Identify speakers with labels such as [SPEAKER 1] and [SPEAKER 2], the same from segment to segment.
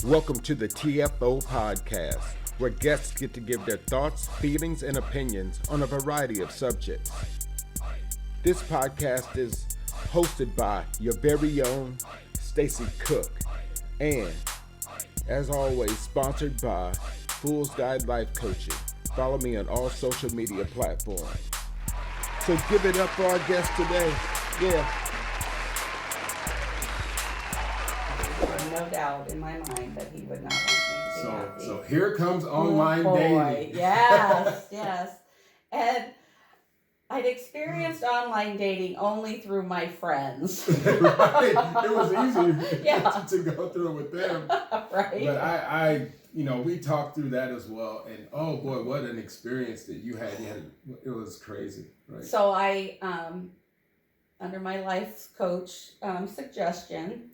[SPEAKER 1] Welcome to the TFO podcast, where guests get to give their thoughts, feelings, and opinions on a variety of subjects. This podcast is hosted by your very own Stacy Cook, and as always, sponsored by Fool's Guide Life Coaching. Follow me on all social media platforms. So give it up for our guest today. Yeah.
[SPEAKER 2] No doubt in my mind that he would not want me to be happy.
[SPEAKER 1] So here comes online dating.
[SPEAKER 2] Yes. And I'd experienced online dating only through my friends.
[SPEAKER 1] Right. It was easy to go through it with them.
[SPEAKER 2] Right.
[SPEAKER 1] But I we talked through that as well. And oh boy, what an experience that you had. It was crazy. Right.
[SPEAKER 2] So I, under my life coach suggestion,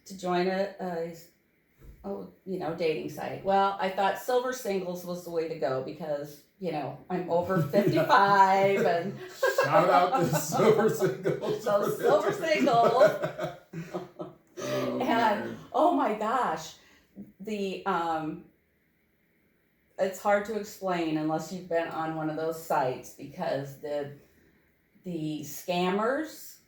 [SPEAKER 2] to join a dating site. Well, I thought Silver Singles was the way to go because, I'm over 55 and
[SPEAKER 1] shout out to Silver Singles.
[SPEAKER 2] So Silver Singles. And oh my gosh, it's hard to explain unless you've been on one of those sites because the scammers,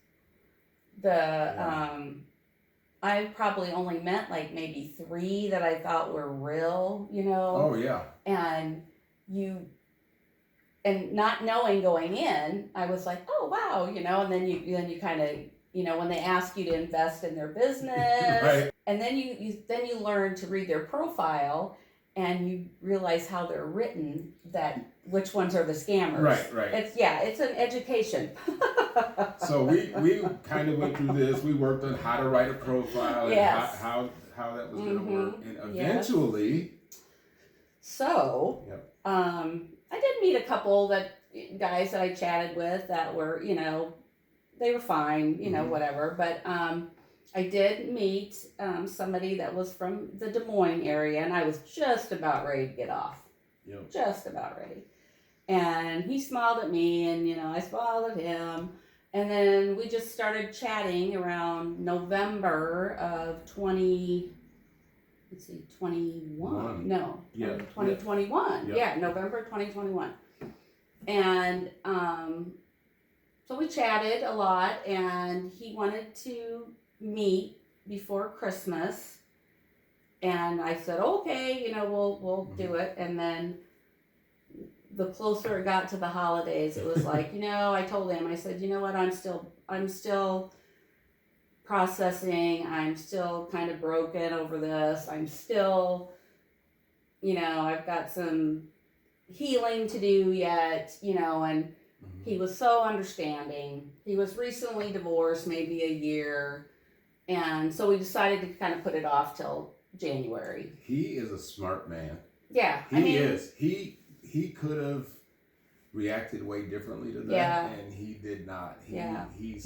[SPEAKER 2] I probably only met like maybe 3 that I thought were real,
[SPEAKER 1] Oh yeah.
[SPEAKER 2] And not knowing going in, I was like, oh wow, and then you kind of, when they ask you to invest in their business,
[SPEAKER 1] right.
[SPEAKER 2] And then you learn to read their profile and you realize how they're written, which ones are the scammers.
[SPEAKER 1] Right.
[SPEAKER 2] It's an education.
[SPEAKER 1] So we kind of went through this. We worked on how to write a profile
[SPEAKER 2] Yes.
[SPEAKER 1] and how that was going to work. And eventually.
[SPEAKER 2] Yes. So,
[SPEAKER 1] Yep.
[SPEAKER 2] I did meet a couple guys that I chatted with that were, they were fine, whatever. But I did meet somebody that was from the Des Moines area, and I was just about ready to get off.
[SPEAKER 1] Yep.
[SPEAKER 2] Just about ready. And he smiled at me, and, I smiled at him. And then we just started chatting around November of 2021. No,
[SPEAKER 1] Yeah.
[SPEAKER 2] 2021.
[SPEAKER 1] Yeah.
[SPEAKER 2] November 2021. And so we chatted a lot, and he wanted to meet before Christmas. And I said, okay, we'll do it. And then the closer it got to the holidays, it was like, I told him, I said, you know what, I'm still processing. I'm still kind of broken over this. I'm still, I've got some healing to do yet, and he was so understanding. He was recently divorced, maybe a year. And so we decided to kind of put it off till January.
[SPEAKER 1] He is a smart man.
[SPEAKER 2] Yeah.
[SPEAKER 1] He is. He could have reacted way differently to that, and he did not. He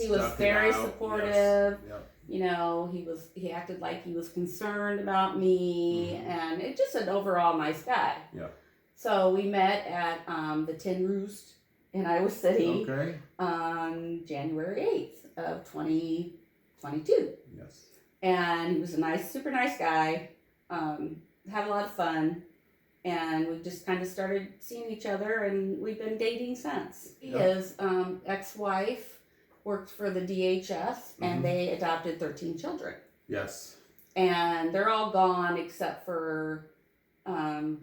[SPEAKER 2] was very supportive.
[SPEAKER 1] Yes. Yep.
[SPEAKER 2] He acted like he was concerned about me, and it's just an overall nice guy.
[SPEAKER 1] Yeah.
[SPEAKER 2] So we met at the Tin Roost in Iowa City on January 8th of 2022.
[SPEAKER 1] Yes.
[SPEAKER 2] And he was a super nice guy. Had a lot of fun. And we just kind of started seeing each other, and we've been dating since. His ex-wife worked for the DHS, and they adopted 13 children.
[SPEAKER 1] Yes.
[SPEAKER 2] And they're all gone except for 2,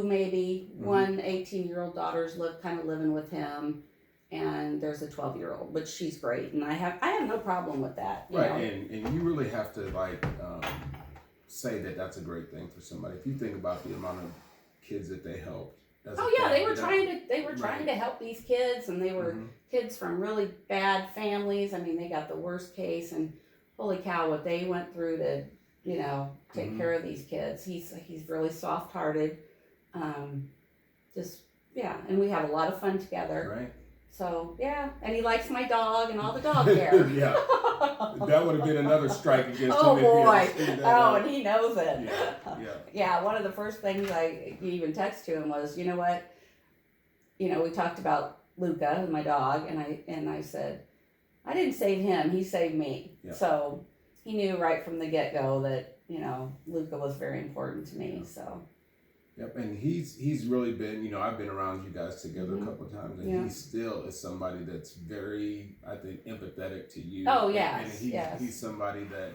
[SPEAKER 2] maybe. One 18-year-old daughter's kind of living with him, and there's a 12-year-old, but she's great, and I have no problem with that.
[SPEAKER 1] Right, and you really have to say that that's a great thing for somebody. If you think about the amount of kids that they helped.
[SPEAKER 2] They were trying to help these kids, and they were kids from really bad families. I mean, they got the worst case, and holy cow, what they went through to, take care of these kids. He's really soft-hearted. And we have a lot of fun together.
[SPEAKER 1] Right.
[SPEAKER 2] So, and he likes my dog and all the dog hair.
[SPEAKER 1] Yeah. That would have been another strike against him.
[SPEAKER 2] Oh, boy.
[SPEAKER 1] If he had
[SPEAKER 2] And he knows it.
[SPEAKER 1] Yeah.
[SPEAKER 2] One of the first things I even texted to him was, you know what? We talked about Luca, my dog, and I said, I didn't save him. He saved me.
[SPEAKER 1] Yeah.
[SPEAKER 2] So he knew right from the get-go that, Luca was very important to me, so.
[SPEAKER 3] Yep, and he's really been, I've been around you guys together a couple of times, and
[SPEAKER 2] Yeah.
[SPEAKER 3] he still is somebody that's very, I think, empathetic to you.
[SPEAKER 2] Oh, yes,
[SPEAKER 3] and he's somebody that,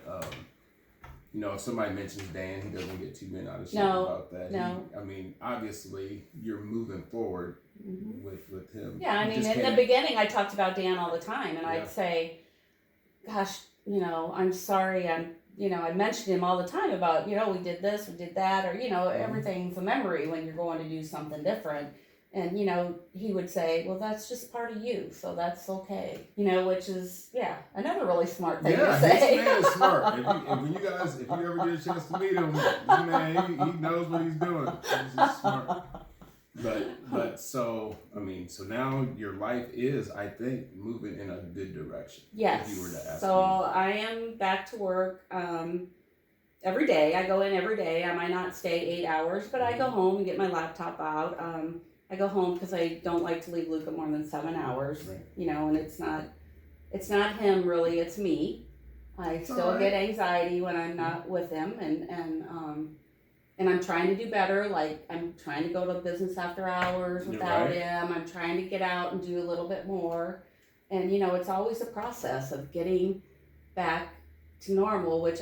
[SPEAKER 3] if somebody mentions Dan, he doesn't get too bent out of shape
[SPEAKER 2] No,
[SPEAKER 3] about that.
[SPEAKER 2] no.
[SPEAKER 3] Obviously, you're moving forward with him.
[SPEAKER 2] Yeah, I
[SPEAKER 3] You
[SPEAKER 2] mean,
[SPEAKER 3] just
[SPEAKER 2] in the
[SPEAKER 3] can't-
[SPEAKER 2] beginning, I talked about Dan all the time, and
[SPEAKER 3] Yeah.
[SPEAKER 2] I'd say, gosh, I'm sorry, I mentioned him all the time about, we did this, we did that, or, everything's a memory when you're going to do something different. And, he would say, well, that's just part of you, so that's okay. Which is, another really smart thing to say.
[SPEAKER 3] Yeah, this man is smart. If you ever get a chance to meet him, man, he knows what he's doing. He's just smart. So now your life is, I think, moving in a good direction.
[SPEAKER 2] Yes.
[SPEAKER 3] If you were to ask
[SPEAKER 2] so
[SPEAKER 3] me.
[SPEAKER 2] I am back to work every day. I go in every day. I might not stay 8 hours, but I go home and get my laptop out. I go home because I don't like to leave Luca more than 7 hours.
[SPEAKER 3] Right.
[SPEAKER 2] And it's not him really. It's me. I still get anxiety when I'm not with him, and I'm trying to do better. Like, I'm trying to go to business after hours without him. I'm trying to get out and do a little bit more. And, it's always a process of getting back to normal, which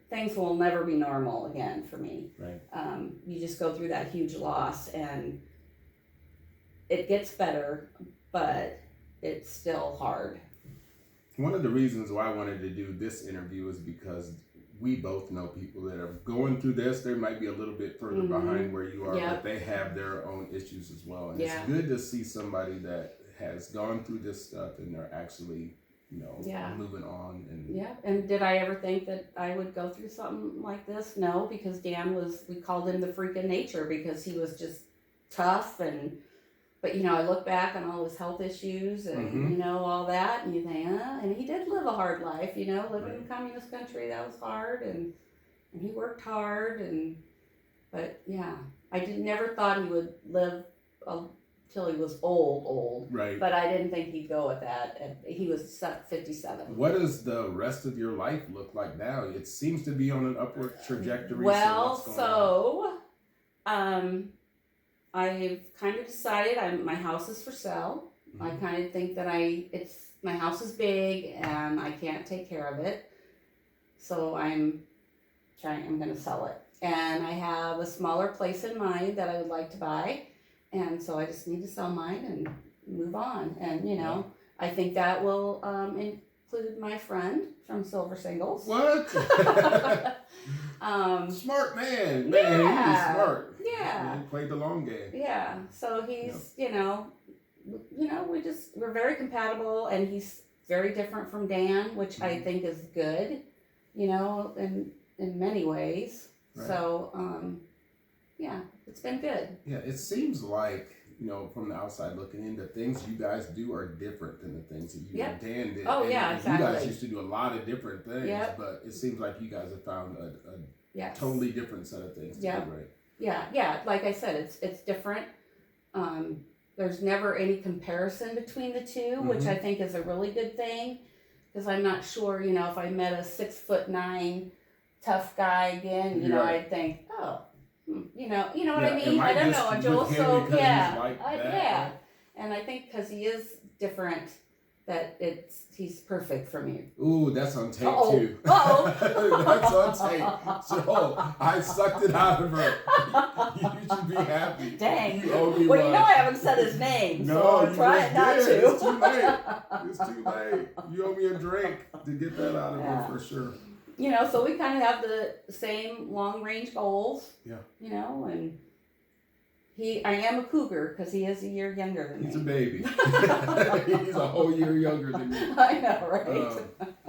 [SPEAKER 2] things will never be normal again for me.
[SPEAKER 3] Right.
[SPEAKER 2] You just go through that huge loss, and it gets better, but it's still hard.
[SPEAKER 3] One of the reasons why I wanted to do this interview is because we both know people that are going through this. They might be a little bit further behind where you are, but they have their own issues as well. And it's good to see somebody that has gone through this stuff and they're actually, moving on.
[SPEAKER 2] And did I ever think that I would go through something like this? No, because Dan we called him the freak of nature because he was just tough. But I look back on all his health issues and, all that, and you think, and he did live a hard life, living in a communist country, that was hard, and he worked hard, but I never thought he would live till he was old,
[SPEAKER 3] right?
[SPEAKER 2] But I didn't think he'd go with that, and he was 57.
[SPEAKER 3] What does the rest of your life look like now? It seems to be on an upward trajectory.
[SPEAKER 2] Well, I've kind of decided my house is for sale. I kind of think that my house is big and I can't take care of it. So I'm going to sell it. And I have a smaller place in mind that I would like to buy. And so I just need to sell mine and move on. And, I think that will include my friend from Silver Singles.
[SPEAKER 3] What? Smart man. Man, he's smart.
[SPEAKER 2] Yeah.
[SPEAKER 3] He played the long game.
[SPEAKER 2] Yeah. So he's, we're very compatible, and he's very different from Dan, which I think is good, in many ways.
[SPEAKER 3] Right.
[SPEAKER 2] So, it's been good.
[SPEAKER 3] Yeah, it seems like, from the outside looking in, the things you guys do are different than the things that you and Dan did.
[SPEAKER 2] Oh,
[SPEAKER 3] and
[SPEAKER 2] exactly.
[SPEAKER 3] You guys used to do a lot of different things, but it seems like you guys have found a totally different set of things to do, right?
[SPEAKER 2] Yeah. Like I said, it's different. There's never any comparison between the two, which I think is a really good thing, because I'm not sure, if I met a 6'9" tough guy again, I'd think, you know what I mean? I don't know, Joel. So and I think because he is different, that he's perfect for me.
[SPEAKER 3] Ooh, that's on tape too.
[SPEAKER 2] Uh-oh.
[SPEAKER 3] That's on tape. So I sucked it out of her. You should be happy.
[SPEAKER 2] Dang.
[SPEAKER 3] You owe me
[SPEAKER 2] one. I haven't said his name,
[SPEAKER 3] no,
[SPEAKER 2] so I'm trying not to.
[SPEAKER 3] It's too late. It's too late. You owe me a drink to get that out of her for sure.
[SPEAKER 2] So we kind of have the same long-range goals.
[SPEAKER 3] Yeah.
[SPEAKER 2] And I am a cougar because he is a year younger than me.
[SPEAKER 3] He's a baby. He's a whole year younger than me.
[SPEAKER 2] I know, right?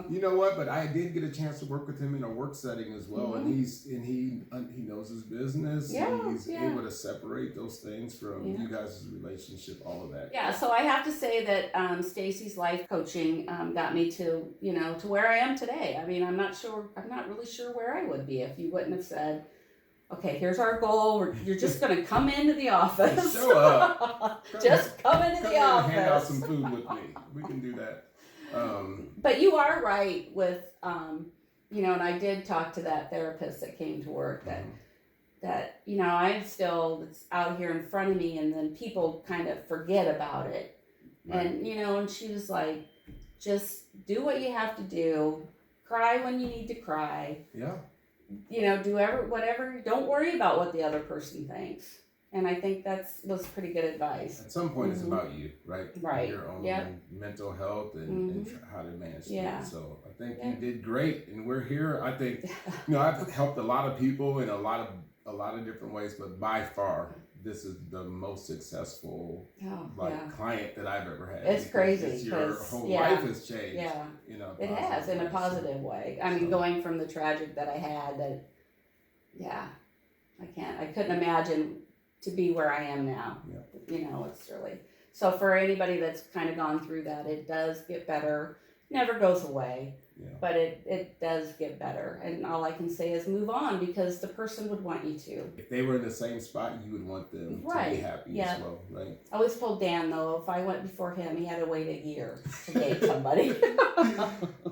[SPEAKER 3] You know what? But I did get a chance to work with him in a work setting as well, and he knows his business.
[SPEAKER 2] Yeah,
[SPEAKER 3] he's able to separate those things from you guys' relationship, all of that.
[SPEAKER 2] Yeah. So I have to say that Stacy's life coaching got me to to where I am today. I mean, I'm not really sure where I would be if you wouldn't have said, okay, here's our goal. You're just going to come into the office.
[SPEAKER 3] Show up.
[SPEAKER 2] Come into the office.
[SPEAKER 3] Hand out some food with me. We can do that.
[SPEAKER 2] But you are right with, and I did talk to that therapist that came to work that I'm still, it's out here in front of me, and then people kind of forget about it.
[SPEAKER 3] Right.
[SPEAKER 2] And, and she was like, just do what you have to do, cry when you need to cry.
[SPEAKER 3] Yeah.
[SPEAKER 2] Do whatever, don't worry about what the other person thinks. And I think was pretty good advice.
[SPEAKER 3] At some point, it's about you, right?
[SPEAKER 2] Right.
[SPEAKER 3] Your own mental health and how to manage it. So I think you did great, and we're here. I think, I've helped a lot of people in a lot of different ways, but by far, this is the most successful client that I've ever had.
[SPEAKER 2] It's crazy.
[SPEAKER 3] Your whole life has changed.
[SPEAKER 2] Yeah. It
[SPEAKER 3] positive
[SPEAKER 2] has, in a
[SPEAKER 3] way,
[SPEAKER 2] positive way. I mean, going from the tragic that I had, I couldn't imagine to be where I am now.
[SPEAKER 3] Yeah.
[SPEAKER 2] It's really, so for anybody that's kind of gone through that, it does get better. Never goes away, but it does get better. And all I can say is move on, because the person would want you to.
[SPEAKER 3] If they were in the same spot, you would want them to be happy as well, right?
[SPEAKER 2] I always told Dan, though, if I went before him, he had to wait a year to date somebody.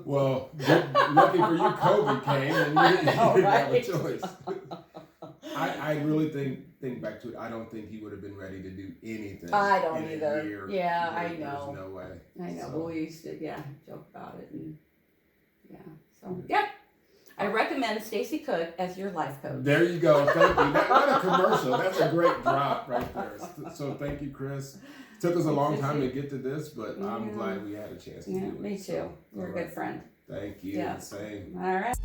[SPEAKER 3] Well, lucky for you, COVID came and you didn't have a choice. I really think back to it. I don't think he would have been ready to do anything.
[SPEAKER 2] I don't
[SPEAKER 3] in
[SPEAKER 2] either.
[SPEAKER 3] A year.
[SPEAKER 2] I know.
[SPEAKER 3] There's no way.
[SPEAKER 2] I know.
[SPEAKER 3] So.
[SPEAKER 2] Well, we used to, joke about it, and I recommend Stacy Cook as your life coach.
[SPEAKER 3] There you go. Thank you. What a commercial. That's a great drop right there. So thank you, Chris. It took us a long time to get to this, but I'm glad we had a chance to do it.
[SPEAKER 2] Me too. You're a good friend.
[SPEAKER 3] Thank you.
[SPEAKER 2] Yeah.
[SPEAKER 3] Same.
[SPEAKER 2] All right.